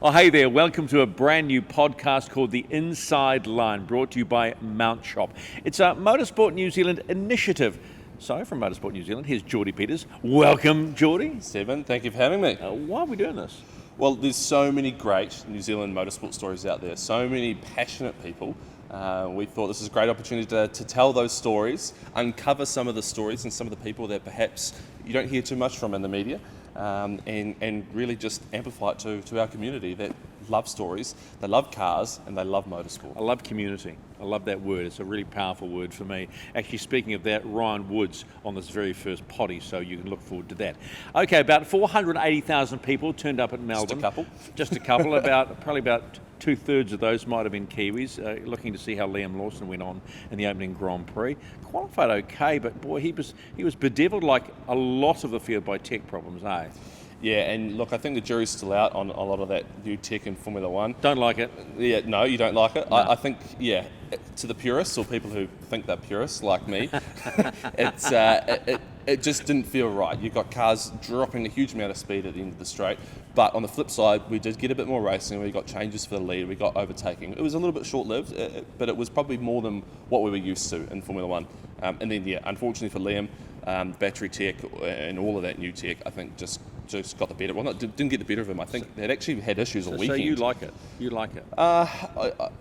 Oh, hey there, welcome to a brand new podcast called The Inside Line, brought to you by MountShop. It's a MotorSport New Zealand initiative. So, from MotorSport New Zealand, here's Geordie Peters. Welcome, Geordie. Stephen, thank you for having me. Why are we doing this? Well, there's so many great New Zealand motorsport stories out there, so many passionate people. We thought this is a great opportunity to tell those stories, uncover some of the stories and some of the people that perhaps you don't hear too much from in the media. And really just amplify it to our community that love stories, they love cars, and they love motorsport. I love community. I love that word. It's a really powerful word for me. Actually, speaking of that, Ryan Woods on this very first potty, so you can look forward to that. Okay, about 480,000 people turned up at Melbourne. Just a couple. Probably about 2/3 of those might have been Kiwis, looking to see how Liam Lawson went on in the opening Grand Prix. Qualified okay, but boy, he was bedeviled like a lot of the field by tech problems, eh? Yeah, and look, I think the jury's still out on a lot of that new tech in Formula One. Don't like it. Yeah, no, you don't like it. No. I think, yeah, to the purists or people who think they're purists like me, it just didn't feel right. You've got cars dropping a huge amount of speed at the end of the straight, but on the flip side, we did get a bit more racing. We got changes for the lead. We got overtaking. It was a little bit short-lived, but it was probably more than what we were used to in Formula One. And then, yeah, unfortunately for Liam, battery tech and all of that new tech, I think just got the better. Well, didn't get the better of him. I think they actually had issues all weekend. So you like it? You like it? I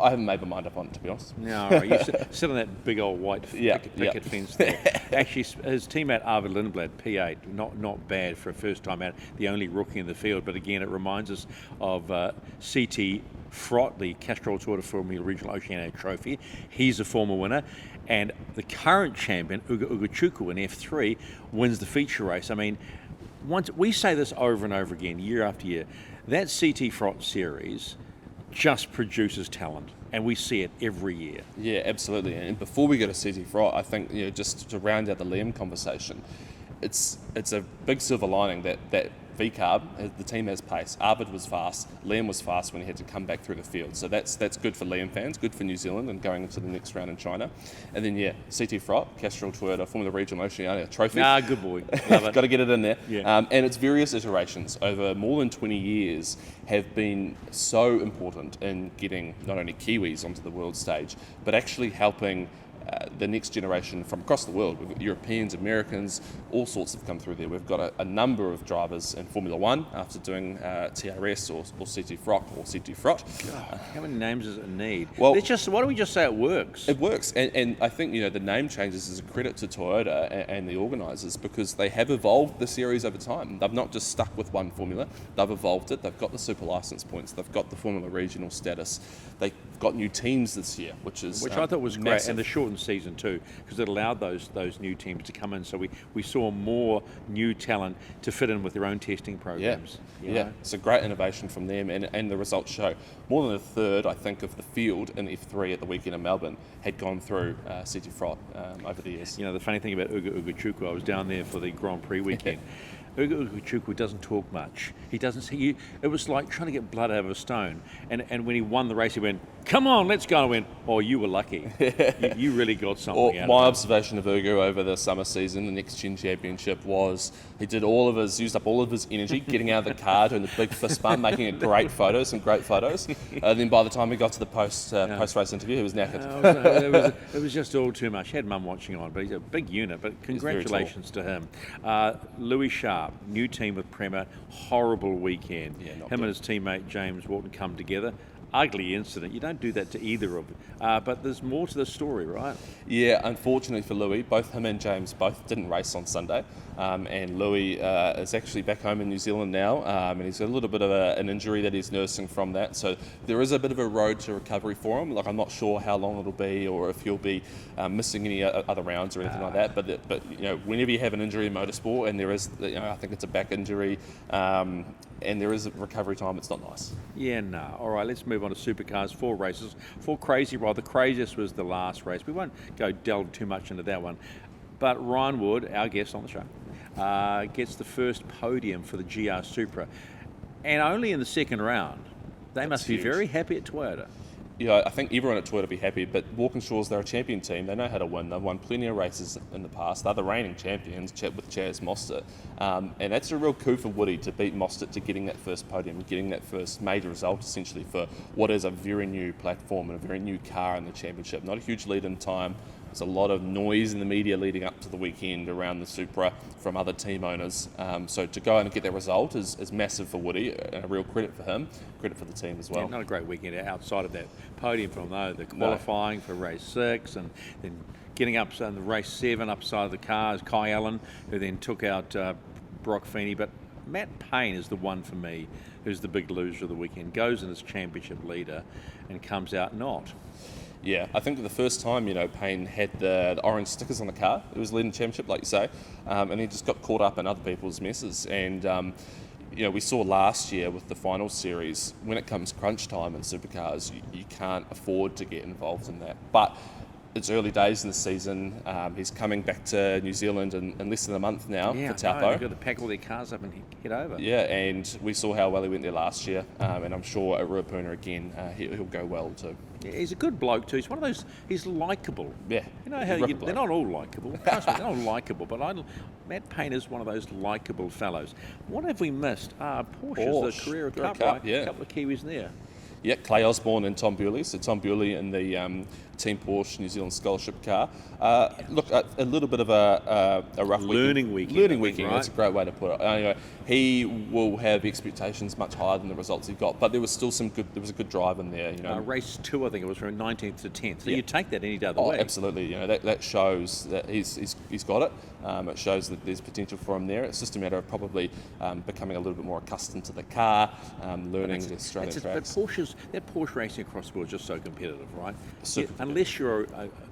haven't made my mind up on it, to be honest. No, right. You sit on that big old white picket fence there. Actually, his teammate Arvid Lindblad, P8, not bad for a first time out. The only rookie in the field, but again, it reminds us of CT Frott, the Castrol Toyota Formula Regional Oceania Trophy. He's a former winner. And the current champion, Uga Chukwu in F3, wins the feature race. I mean, once we say this over and over again, year after year, that CT Frott series just produces talent, and we see it every year. Yeah, absolutely. And before we go to CT Frott, I think just to round out the Liam conversation, it's a big silver lining that V-Carb, the team has pace. Arvid was fast. Liam was fast when he had to come back through the field. So that's good for Liam fans, good for New Zealand and going into the next round in China. And then, yeah, CT Frott, Castrol Toyota, Formula Regional Oceania Trophy. Good boy. Love it. Got to get it in there. Yeah. And its various iterations over more than 20 years have been so important in getting not only Kiwis onto the world stage, but actually helping the next generation from across the world. We've got Europeans, Americans, all sorts have come through there. We've got a number of drivers in Formula One after doing TRS or CT Frott or CT Frott. God, how many names does it need? Well, why don't we just say it works? It works, and I think the name changes is a credit to Toyota and the organisers, because they have evolved the series over time. They've not just stuck with one formula, they've evolved it. They've got the super licence points, they've got the Formula Regional status, they've got new teams this year, which I thought was massive. Great, and the shortened season too, because it allowed those new teams to come in, so we saw more new talent to fit in with their own testing programs. Yeah, it's a great innovation from them, and the results show more than a third, I think, of the field in F3 at the weekend in Melbourne had gone through CT Frott over the years. The funny thing about Uga Chukwu, I was down there for the Grand Prix weekend. Uga Chukwu doesn't talk much. He doesn't see you. It was like trying to get blood out of a stone. And when he won the race, he went, "Come on, let's go." I went, "Oh, you were lucky. you really got something out of it." My observation of Uga over the summer season, the Next Gen Championship, was he used up all of his energy getting out of the car, doing the big fist bump, making some great photos. Then by the time he got to the post-race interview, he was knackered. It was just all too much. He had mum watching on, but he's a big unit. But congratulations to him. Louis Sharp, new team with Prema, horrible weekend. Yeah, him and his teammate James Walton come together. Ugly incident. You don't do that to either of them. But there's more to the story, right? Yeah, unfortunately for Louis, both him and James both didn't race on Sunday. And Louis is actually back home in New Zealand now, and he's got a little bit of an injury that he's nursing from that. So there is a bit of a road to recovery for him. Like, I'm not sure how long it'll be, or if he'll be missing any other rounds or anything like that. But whenever you have an injury in motorsport, and there is, I think it's a back injury, and there is a recovery time, it's not nice. Yeah, no. All right, let's move on to Supercars. 4 races, 4 crazy rides. The craziest was the last race. We won't delve too much into that one. But Ryan Wood, our guest on the show, gets the first podium for the GR Supra, and only in the second round. They must be very happy at Toyota. Yeah, I think everyone at Toyota will be happy, but Walkinshaws, they're a champion team. They know how to win. They've won plenty of races in the past. They're the reigning champions with Chaz Mostert. And that's a real coup for Woody to beat Mostert to getting that first podium, getting that first major result, essentially, for what is a very new platform and a very new car in the championship. Not a huge lead in time. There's a lot of noise in the media leading up to the weekend around the Supra from other team owners. So to go and get that result is massive for Woody, and a real credit for him, credit for the team as well. Yeah, not a great weekend outside of that podium from though. The qualifying for race 6 and then getting up in the race 7 upside of the car is Kai Allen, who then took out Brock Feeney. But Matt Payne is the one for me who's the big loser of the weekend. Goes in as championship leader and comes out not. Yeah, I think for the first time, Payne had the orange stickers on the car. It was leading the championship, like you say, and he just got caught up in other people's messes. And, we saw last year with the final series, when it comes crunch time in supercars, you can't afford to get involved in that. But it's early days in the season. He's coming back to New Zealand in less than a month now for Taupo. They've got to pack all their cars up and head over. Yeah, and we saw how well he went there last year, and I'm sure at Ruapuna again, he'll go well too. Yeah, he's a good bloke too. He's one of those. He's likeable. Yeah, you know how they're not all likeable. Trust me, they're not likeable. But Matt Payne is one of those likeable fellows. What have we missed? Porsche, the Carrera Cup, right? Yeah. A couple of Kiwis there. Yeah, Clay Osborne and Tom Bewley. So Tom Bewley in the Team Porsche New Zealand Scholarship car. Look, a little bit of a rough learning weekend. Learning weekend. Right? That's a great way to put it. Anyway, he will have expectations much higher than the results he got, but there was still there was a good drive in there. Race 2, I think it was from 19th to 10th. So you take that any day of the week. Absolutely. That shows that he's got it. It shows that there's potential for him there. It's just a matter of probably becoming a little bit more accustomed to the car, learning the Australian tracks. But that Porsche racing across the board is just so competitive, right? Unless you're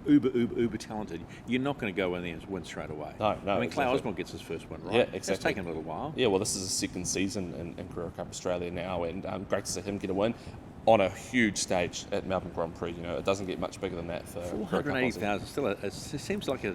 uber talented, you're not going to go in there and win straight away. No. I mean, Clay Osborne gets his first win, right? Yeah, exactly. It's taken a little while. Yeah, well, this is his second season in Carrera Cup Australia now, and great to see him get a win on a huge stage at Melbourne Grand Prix. It doesn't get much bigger than that for 480,000. Still, it seems like a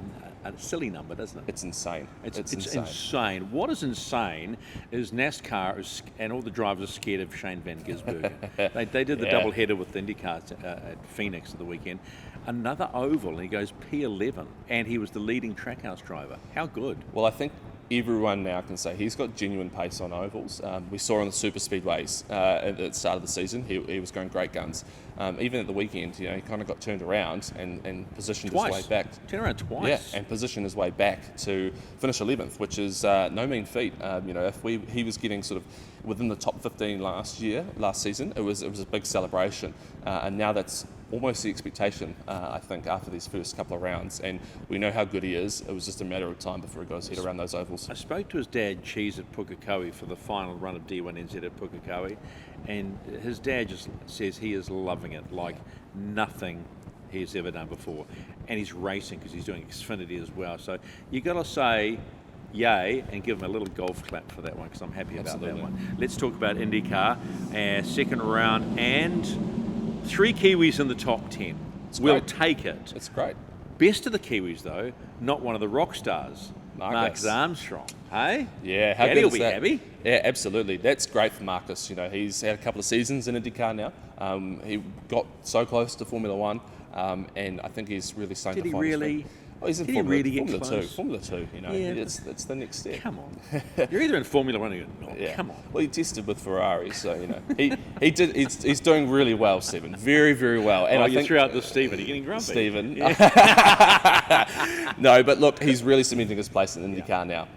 silly number, doesn't it? It's insane. It's insane. What is insane is NASCAR and all the drivers are scared of Shane Van Gisbergen. they did the double header with the IndyCar at Phoenix at the weekend. Another oval, and he goes P11, and he was the leading trackhouse driver. How good? Well, I think everyone now can say he's got genuine pace on ovals. We saw on the super speedways at the start of the season, he was going great guns. Even at the weekend, he kind of got turned around and positioned his way back. Turned around twice. Yeah, and positioned his way back to finish 11th, which is no mean feat. If he was getting sort of within the top 15 last season, it was a big celebration, and now that's almost the expectation, I think, after these first couple of rounds. And we know how good he is. It was just a matter of time before he got his head around those ovals. I spoke to his dad, Cheese, at Pukekohe for the final run of D1NZ at Pukekohe, and his dad just says he is loving it like nothing he's ever done before. And he's racing because he's doing Xfinity as well. So you got to say yay and give him a little golf clap for that one, because I'm happy about that one. Let's talk about IndyCar, second round, and 3 Kiwis in the top 10. We'll take it. It's great. Best of the Kiwis, though, not one of the rock stars, Marcus Armstrong. Hey? Yeah, how Daddy good will be that? happy. Yeah, absolutely. That's great for Marcus. He's had a couple of seasons in IndyCar now. He got so close to Formula One, and I think he's really starting to find his feet. Oh, he's in Formula 2. Formula 2, it's the next step. Come on. You're either in Formula 1 or you're not. Yeah. Come on. Well, he tested with Ferrari, so, he's doing really well, Stephen. Very, very well. And I think you threw out the Stephen. Are you getting grumpy? Stephen. Yeah. No, but look, he's really cementing his place in IndyCar now.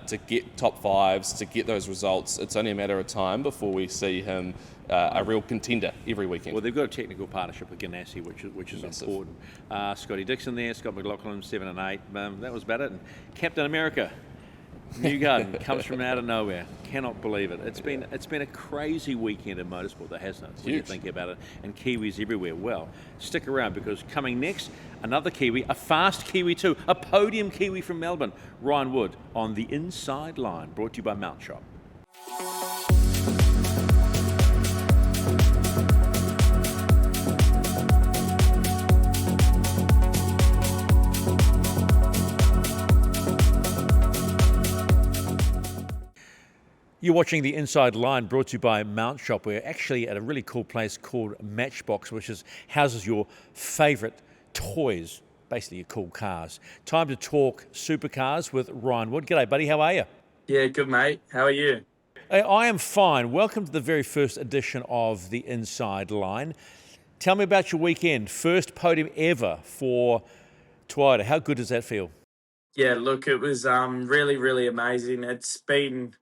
To get top 5s, to get those results, it's only a matter of time before we see him a real contender every weekend. Well, they've got a technical partnership with Ganassi, which is Massive. important. Scotty Dixon there, Scott McLaughlin, 7 and 8. That was about it. And Captain America, Newgarden, comes from out of nowhere. Cannot believe it. It's been a crazy weekend in motorsport, though, hasn't it? When you think about it, and Kiwis everywhere. Well, stick around, because coming next, another Kiwi, a fast Kiwi too, a podium Kiwi from Melbourne, Ryan Wood on the Inside Line, brought to you by MountShop. You're watching the Inside Line, brought to you by MountShop. We're actually at a really cool place called Matchbox, which houses your favourite toys, basically your cool cars. Time to talk supercars with Ryan Wood. G'day, buddy. How are you? Yeah, good, mate. How are you? Hey, I am fine. Welcome to the very first edition of the Inside Line. Tell me about your weekend. First podium ever for Toyota. How good does that feel? Yeah, look, it was really, really amazing. It's been,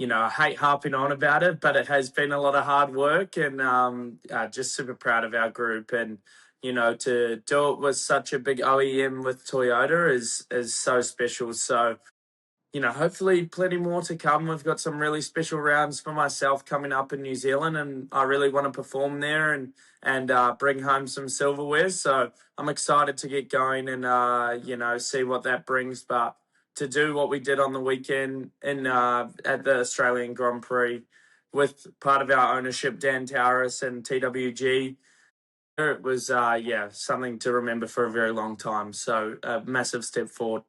I hate harping on about it, but it has been a lot of hard work, and just super proud of our group. And to do it with such a big OEM with Toyota is so special. So hopefully plenty more to come. We've got some really special rounds for myself coming up in New Zealand, and I really want to perform there and bring home some silverware. So I'm excited to get going and see what that brings. But to do what we did on the weekend in at the Australian Grand Prix with part of our ownership, Dan Towris and TWG, it was something to remember for a very long time. So a massive step forward.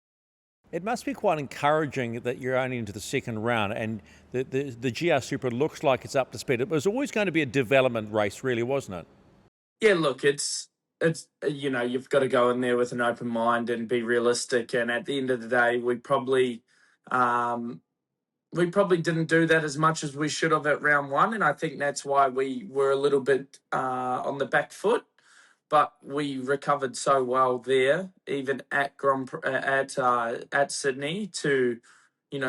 It must be quite encouraging that you're only into the second round, and the GR Supra looks like it's up to speed. It was always going to be a development race, really, wasn't it? Yeah, look, it's you've got to go in there with an open mind and be realistic. And at the end of the day, we probably didn't do that as much as we should have at round one, and I think that's why we were a little bit on the back foot. But we recovered so well there, even at at Sydney, to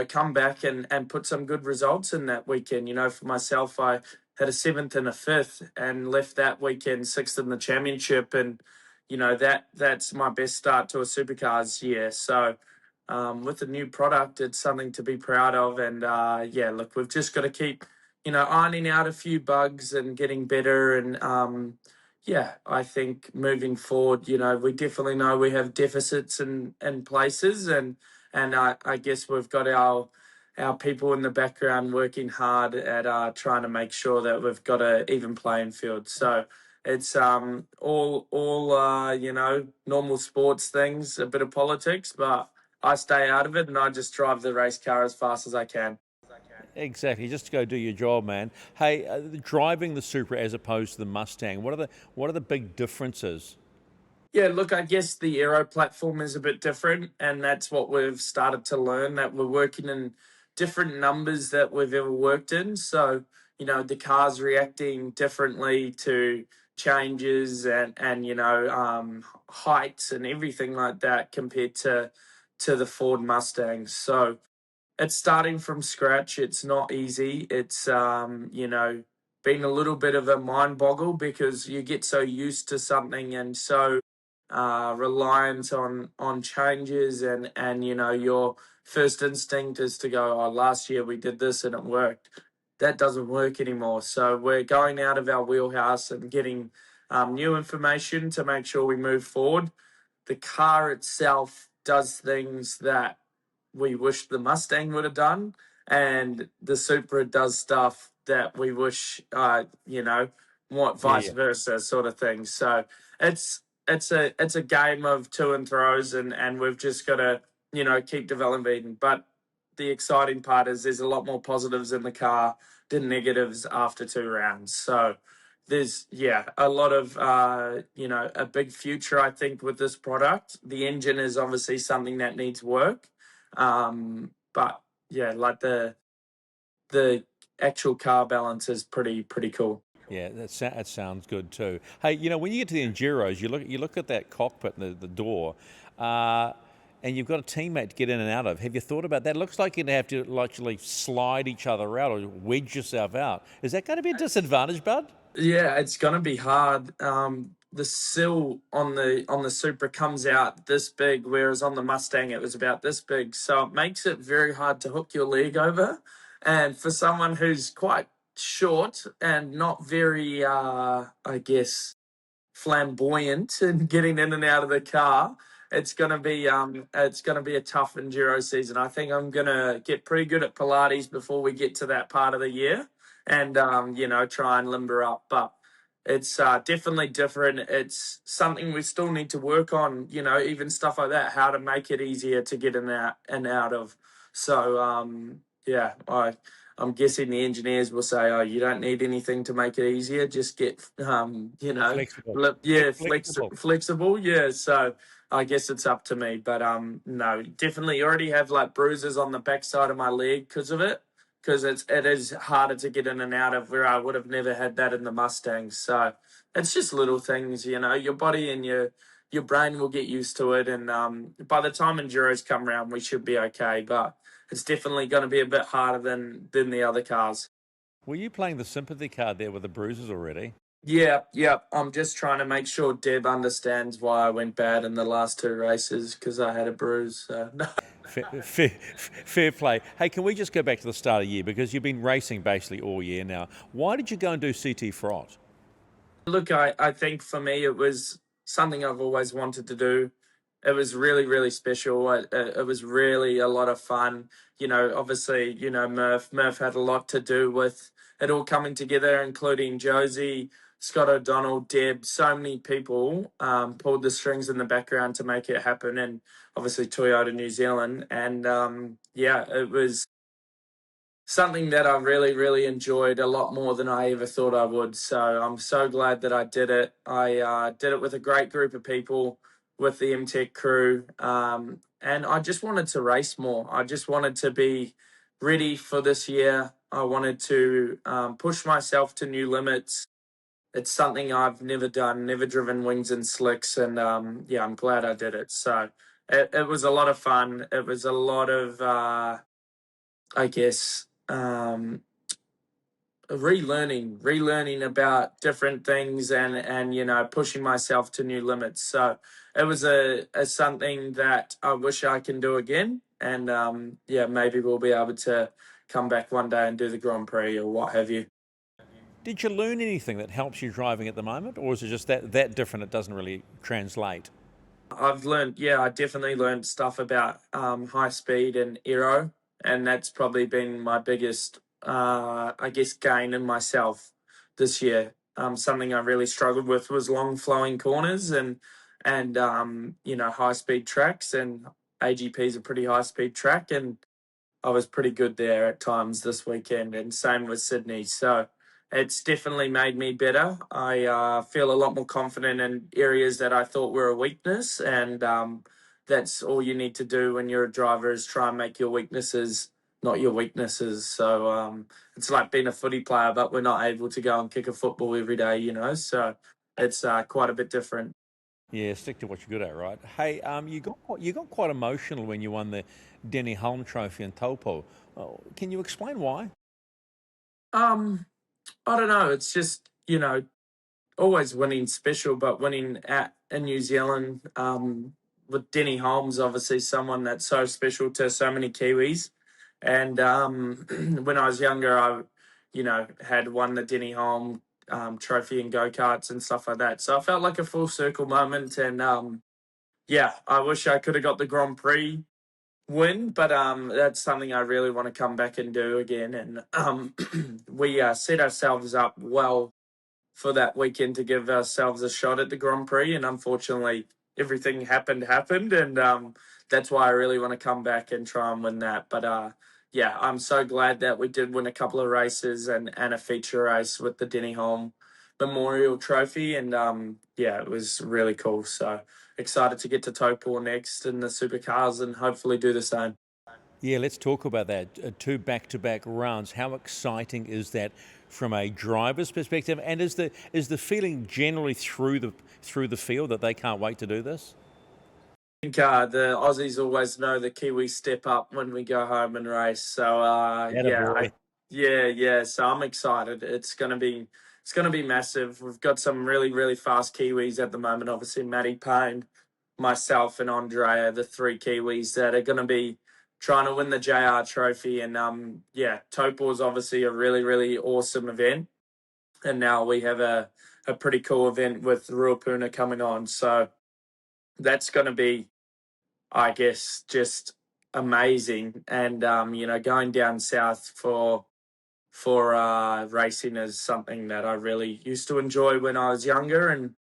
come back and put some good results in that weekend. For myself, I had a seventh and a fifth and left that weekend sixth in the championship, and that's my best start to a supercars year. So with the new product, it's something to be proud of. And look, we've just got to keep ironing out a few bugs and getting better. And I think moving forward, we definitely know we have deficits in places, and I guess we've got our people in the background working hard at trying to make sure that we've got an even playing field. So it's all normal sports things, a bit of politics, but I stay out of it and I just drive the race car as fast as I can. Exactly, just to go do your job, man. Hey, driving the Supra as opposed to the Mustang, what are the big differences? Yeah, look, I guess the aero platform is a bit different, and that's what we've started to learn, that we're working in different numbers that we've ever worked in. So, the car's reacting differently to changes and heights and everything like that compared to the Ford Mustangs. So it's starting from scratch. It's not easy. It's been a little bit of a mind boggle because you get so used to something and so reliant on changes, and your first instinct is to go, oh, last year we did this and it worked. That doesn't work anymore. So we're going out of our wheelhouse and getting new information to make sure we move forward. The car itself does things that we wish the Mustang would have done, and the Supra does stuff that we wish, what Yeah, vice yeah. versa sort of thing. So it's a game of to and throws, and we've just got to keep developing. But the exciting part is there's a lot more positives in the car than negatives after two rounds. So there's a lot of a big future, I think, with this product. The engine is obviously something that needs work, but yeah, like the actual car balance is pretty cool. Yeah, that sounds good too. Hey, when you get to the Enduros, you look at that cockpit and the door, and you've got a teammate to get in and out of. Have you thought about that? It looks like you'd have to literally slide each other out or wedge yourself out. Is that going to be a disadvantage, bud? Yeah, it's gonna be hard. The sill on the Supra comes out this big, whereas on the Mustang it was about this big. So it makes it very hard to hook your leg over. And for someone who's quite short and not very, I guess, flamboyant and getting in and out of the car, it's gonna be a tough enduro season. I think I'm gonna get pretty good at Pilates before we get to that part of the year, and try and limber up. But it's definitely different. It's something we still need to work on. Even stuff like that, how to make it easier to get in and out of. So I'm guessing the engineers will say, "Oh, you don't need anything to make it easier. Just get, Flexible. yeah, Flexible. flexible. Yeah." So I guess it's up to me, but no, definitely already have like bruises on the backside of my leg because of it. Because it is harder to get in and out of, where I would have never had that in the Mustang. So it's just little things, your body and your brain will get used to it. And by the time enduros come around, we should be okay. But it's definitely going to be a bit harder than the other cars. Were you playing the sympathy card there with the bruises already? Yeah, yeah. I'm just trying to make sure Deb understands why I went bad in the last two races because I had a bruise. So, no. Fair play. Hey, can we just go back to the start of the year, because you've been racing basically all year now. Why did you go and do CT Frot? Look, I think for me it was something I've always wanted to do. It was really, really special. It was really a lot of fun. Obviously, Murph had a lot to do with it all coming together, including Josie, Scott O'Donnell, Deb. So many people pulled the strings in the background to make it happen, and obviously Toyota New Zealand. And yeah, it was something that I really, really enjoyed a lot more than I ever thought I would. So I'm so glad that I did it. I did it with a great group of people, with the MTech crew. And I just wanted to race more. I just wanted to be ready for this year. I wanted to push myself to new limits. It's something I've never done, never driven wings and slicks. And yeah, I'm glad I did it. So it was a lot of fun. It was a lot of, I guess, relearning about different things, and pushing myself to new limits. So it was a something that I wish I can do again. And yeah, maybe we'll be able to come back one day and do the Grand Prix or what have you. Did you learn anything that helps you driving at the moment, or is it just that different it doesn't really translate? I definitely learned stuff about high speed and aero, and that's probably been my biggest, I guess, gain in myself this year. Something I really struggled with was long flowing corners and high speed tracks, and AGP is a pretty high speed track, and I was pretty good there at times this weekend, and same with Sydney. So it's definitely made me better. I feel a lot more confident in areas that I thought were a weakness, and that's all you need to do when you're a driver, is try and make your weaknesses not your weaknesses. So it's like being a footy player, but we're not able to go and kick a football every day, So it's quite a bit different. Yeah, stick to what you're good at, right? Hey, you got quite emotional when you won the Denny Hulme Trophy in Taupo. Oh, can you explain why? Um, I don't know. It's just always winning special, but winning in New Zealand with Denny Holmes, obviously someone that's so special to so many Kiwis. And when I was younger, I had won the Denny Holmes trophy in go karts and stuff like that. So I felt like a full circle moment. And yeah, I wish I could have got the Grand Prix win, but that's something I really want to come back and do again. And we set ourselves up well for that weekend to give ourselves a shot at the Grand Prix. And unfortunately, everything happened. And that's why I really want to come back and try and win that. But yeah, I'm so glad that we did win a couple of races and a feature race with the Denny Holm Memorial Trophy. And yeah, it was really cool. So excited to get to Topol next in the Supercars and hopefully do the same. Yeah, let's talk about that. Two back-to-back rounds. How exciting is that from a driver's perspective? And is the feeling generally through the field that they can't wait to do this? I think the Aussies always know the Kiwis step up when we go home and race. So Attaboy. yeah. So I'm excited. It's gonna be massive. We've got some really, really fast Kiwis at the moment. Obviously, Matty Payne, myself, and Andrea, the three Kiwis that are gonna be trying to win the JR Trophy. And yeah, Topol is obviously a really, really awesome event. And now we have a pretty cool event with Ruapuna coming on. So that's gonna be, I guess, just amazing. And going down south for racing is something that I really used to enjoy when I was younger, and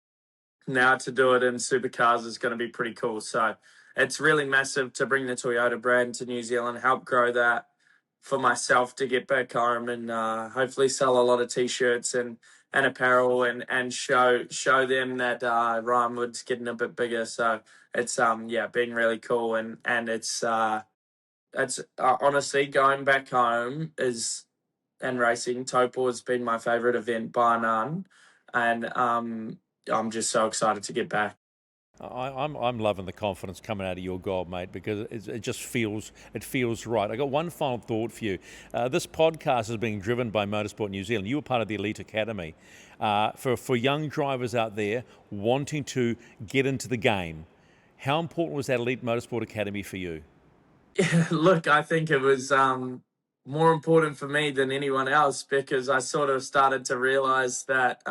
now to do it in supercars is going to be pretty cool. So it's really massive to bring the Toyota brand to New Zealand, help grow that for myself to get back home and hopefully sell a lot of t-shirts and apparel and show them that Ryan Wood's getting a bit bigger. So it's been really cool and it's honestly going back home and racing. Topol has been my favourite event bar none, and I'm just so excited to get back. I'm loving the confidence coming out of your goal, mate, because it just feels right. I got one final thought for you. This podcast is being driven by MotorSport New Zealand. You were part of the Elite Academy. For young drivers out there wanting to get into the game, how important was that Elite Motorsport Academy for you? Yeah, look, I think it was more important for me than anyone else because I sort of started to realise that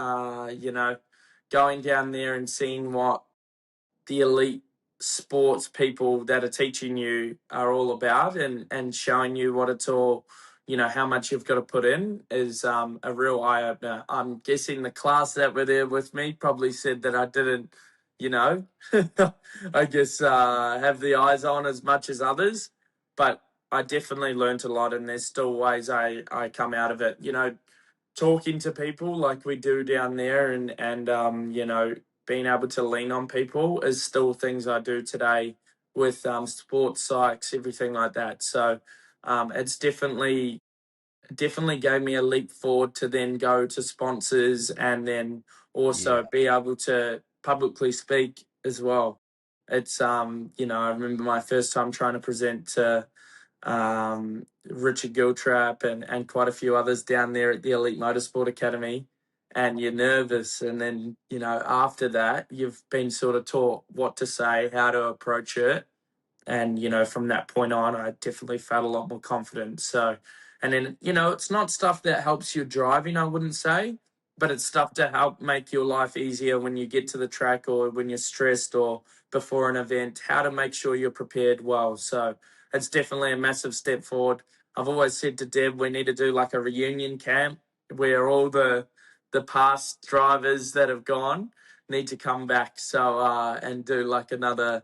going down there and seeing what the elite sports people that are teaching you are all about and showing you what it's all, how much you've got to put in is a real eye-opener. I'm guessing the class that were there with me probably said that I didn't, I guess have the eyes on as much as others, but I definitely learnt a lot and there's still ways I come out of it, talking to people like we do down there and being able to lean on people is still things I do today with sports psychs, everything like that. So it's definitely gave me a leap forward to then go to sponsors and then also be able to publicly speak as well. It's I remember my first time trying to present to Richard Giltrap and quite a few others down there at the Elite Motorsport Academy, and you're nervous, and then after that you've been sort of taught what to say, how to approach it, and from that point on I definitely felt a lot more confident. So and then it's not stuff that helps you driving, I wouldn't say, but it's stuff to help make your life easier when you get to the track or when you're stressed or before an event, how to make sure you're prepared well. So it's definitely a massive step forward. I've always said to Deb, we need to do like a reunion camp where all the past drivers that have gone need to come back. So and do like another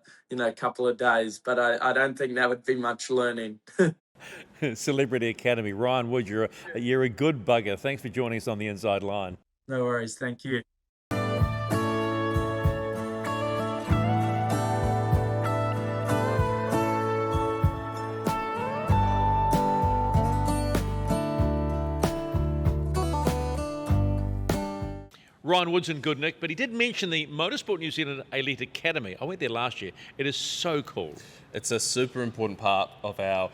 couple of days. But I don't think that would be much learning. Celebrity Academy. Ryan Wood, you're a good bugger. Thanks for joining us on the Inside Line. No worries. Thank you. Ryan Wood's in good nick, but he did mention the Motorsport New Zealand Elite Academy. I went there last year. It is so cool. It's a super important part of our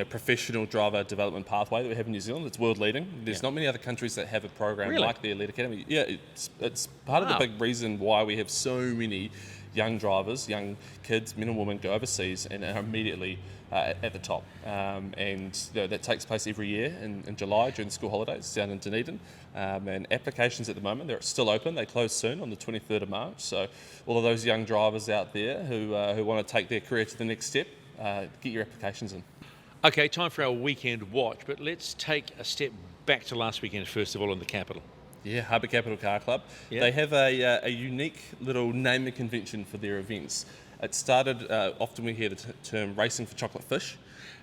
professional driver development pathway that we have in New Zealand. It's world leading. There's not many other countries that have a program like the Elite Academy. Yeah, it's part of the big reason why we have so many young drivers, young kids, men and women go overseas and are immediately at the top. And that takes place every year in July during the school holidays down in Dunedin. And applications at the moment, they're still open. They close soon on the 23rd of March. So all of those young drivers out there who want to take their career to the next step, get your applications in. Okay, time for our weekend watch, but let's take a step back to last weekend, first of all, in the capital. Yeah, Harbour Capital Car Club. Yeah. They have a unique little naming convention for their events. It started, often we hear the term racing for chocolate fish.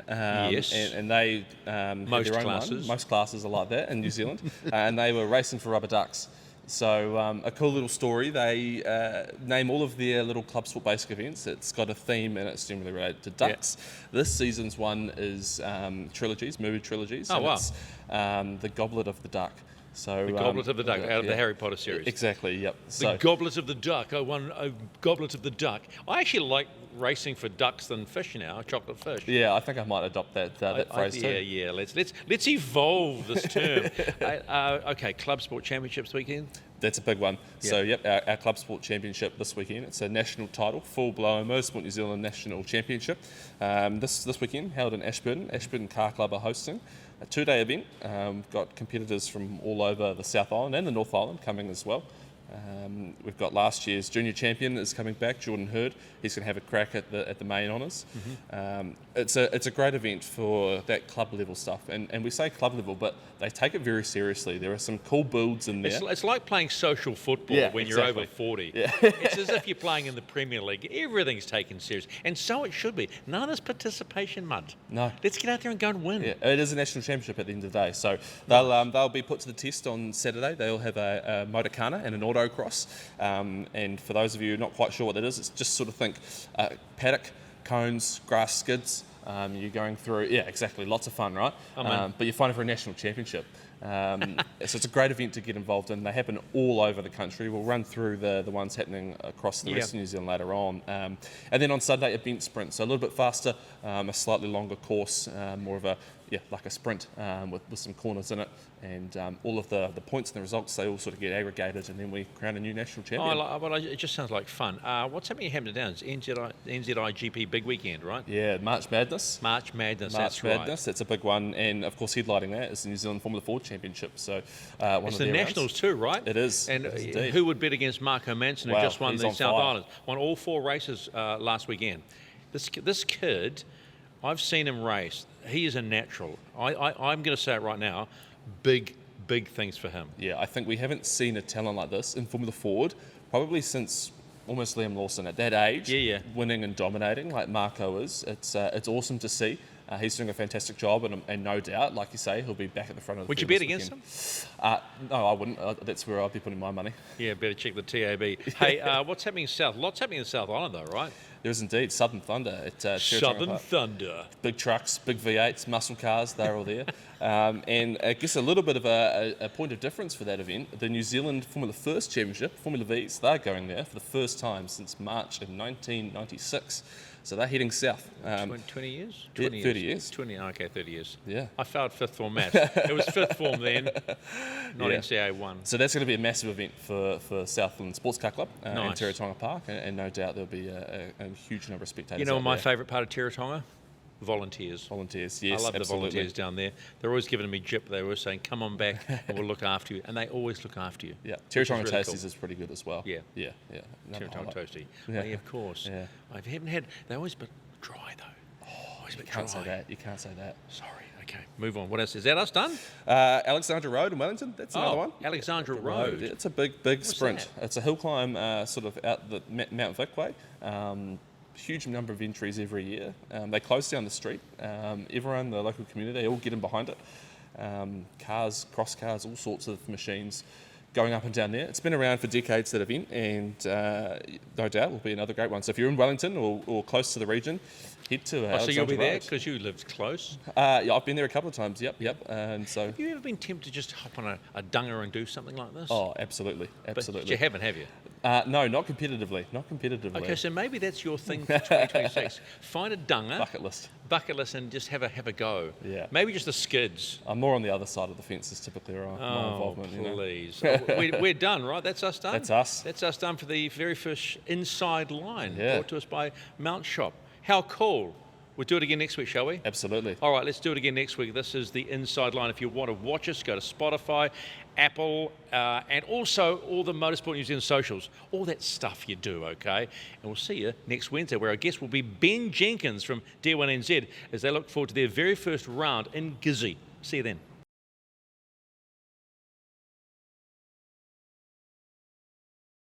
Yes. And they most their own classes. One. Most classes are like that in New Zealand. And they were racing for rubber ducks. So a cool little story. They name all of their little club sport basic events. It's got a theme and it's generally related to ducks. Yeah. This season's one is trilogies, movie trilogies. Oh, wow. It's the Goblet of the Duck. So the Goblet of the Duck, out of the Harry Potter series. Exactly, yep. The Goblet of the Duck. A Goblet of the Duck. I actually like racing for ducks than fish now, chocolate fish. Yeah, I think I might adopt that phrase too. Yeah. Let's evolve this term. Okay, Club Sport Championships weekend. That's a big one. Yep. So, our Club Sport Championship this weekend. It's a national title, full-blown MotorSport New Zealand National Championship. This weekend, held in Ashburton. Ashburton Car Club are hosting. A 2-day event. We've got competitors from all over the South Island and the North Island coming as well. We've got last year's junior champion is coming back, Jordan Hurd. He's going to have a crack at the main honours. It's a great event for that club level stuff, and we say club level, but they take it very seriously. There are some cool builds in there. It's like playing social football when you're over 40. Yeah. It's as if you're playing in the Premier League. Everything's taken serious, and so it should be. None of this participation mud. No. Let's get out there and go and win. Yeah, it is a national championship at the end of the day, so they'll be put to the test on Saturday. They'll have a motorcana and an autocross, and for those of you not quite sure what that is, it's just sort of think paddock, cones, grass skids. You're going through, exactly, lots of fun, right? But you're fighting for a national championship. So it's a great event to get involved in. They happen all over the country. We'll run through the ones happening across the rest of New Zealand later on. And then on Sunday, event sprint, so a little bit faster, a slightly longer course, more of a like a sprint with some corners in it, and all of the points and the results, they all sort of get aggregated, and then we crown a new national champion. It just sounds like fun. What's happening at Hampton Downs? NZIGP big weekend, right? Yeah, March Madness. That's right. It's a big one, and of course headlining that is the New Zealand Formula Ford Championship. So it's the Nationals too, right? It is. And it is who would bet against Marco Manson, who just won the South Island? Won all 4 races last weekend. This kid, I've seen him race. He is a natural. I'm going to say it right now. Big things for him. Yeah, I think we haven't seen a talent like this in Formula Ford probably since almost Liam Lawson at that age. Winning and dominating like Marco is. It's awesome to see. He's doing a fantastic job, and no doubt, like you say, he'll be back at the front of the field. Would you bet against him? No, I wouldn't. That's where I'd be putting my money. Yeah, better check the TAB. Hey, what's happening in South? Lots happening in the South Island, though, right? There is indeed. Southern Thunder at Southern Thunder. Big trucks, big V8s, muscle cars, they're all there. And I guess a little bit of a point of difference for that event, the New Zealand Formula First Championship, Formula Vs, they're going there for the first time since March in 1996. So they're heading south. 20 years? 30 years. 30 years. Yeah. I failed 5th form maths. It was 5th form then, not NCAA 1. So that's going to be a massive event for Southland Sports Car Club in Nice. Teretonga Park, and no doubt there'll be a huge number of spectators. You know out my there. favourite part of Teretonga? Volunteers. Volunteers, yes, I love absolutely. the volunteers down there. They're always giving me jip. They were saying, come on back and we'll look after you. And they always look after you. Yeah, Teretonga really Toasties cool. is pretty good as well. Yeah. Another Teretonga highlight. Toasty. Yeah. Yeah, of course. Yeah. I haven't had, they're always a bit dry though. Always a bit You can't dry. say that. You can't say that. Sorry. Okay, move on. What else? Is that us done? Alexandra Road in Wellington, that's another one. Alexandra Road. It's a big sprint. that? It's a hill climb sort of out the Mount Vic way. Huge number of entries every year. They close down the street. Everyone, the local community, they all get in behind it. Cars, cross cars, all sorts of machines going up and down there. It's been around for decades, that event, and no doubt will be another great one. So if you're in Wellington or close to the region, head to Alexandra So you'll be there Road. because you lived close? Yeah, I've been there a couple of times, yep. And so... Have you ever been tempted to just hop on a dunger and do something like this? Oh, absolutely. But you haven't, have you? No, not competitively. Okay, so maybe that's your thing for 2026. Find a dunger. Bucket list And just have a go. Yeah. Maybe just the skids. I'm more on the other side of the fence is typically my involvement. Please. We're done, right? That's us done? That's us. That's us done for the very first Inside Line, Yeah. brought to us by MountShop. How cool. We'll do it again next week, shall we? Absolutely. All right, let's do it again next week. This is the Inside Line. If you want to watch us, go to Spotify, Apple, and also all the Motorsport New Zealand socials. All that stuff you do, okay? And we'll see you next Wednesday, where our guest will be Ben Jenkins from D1NZ as they look forward to their very first round in Gizzy. See you then.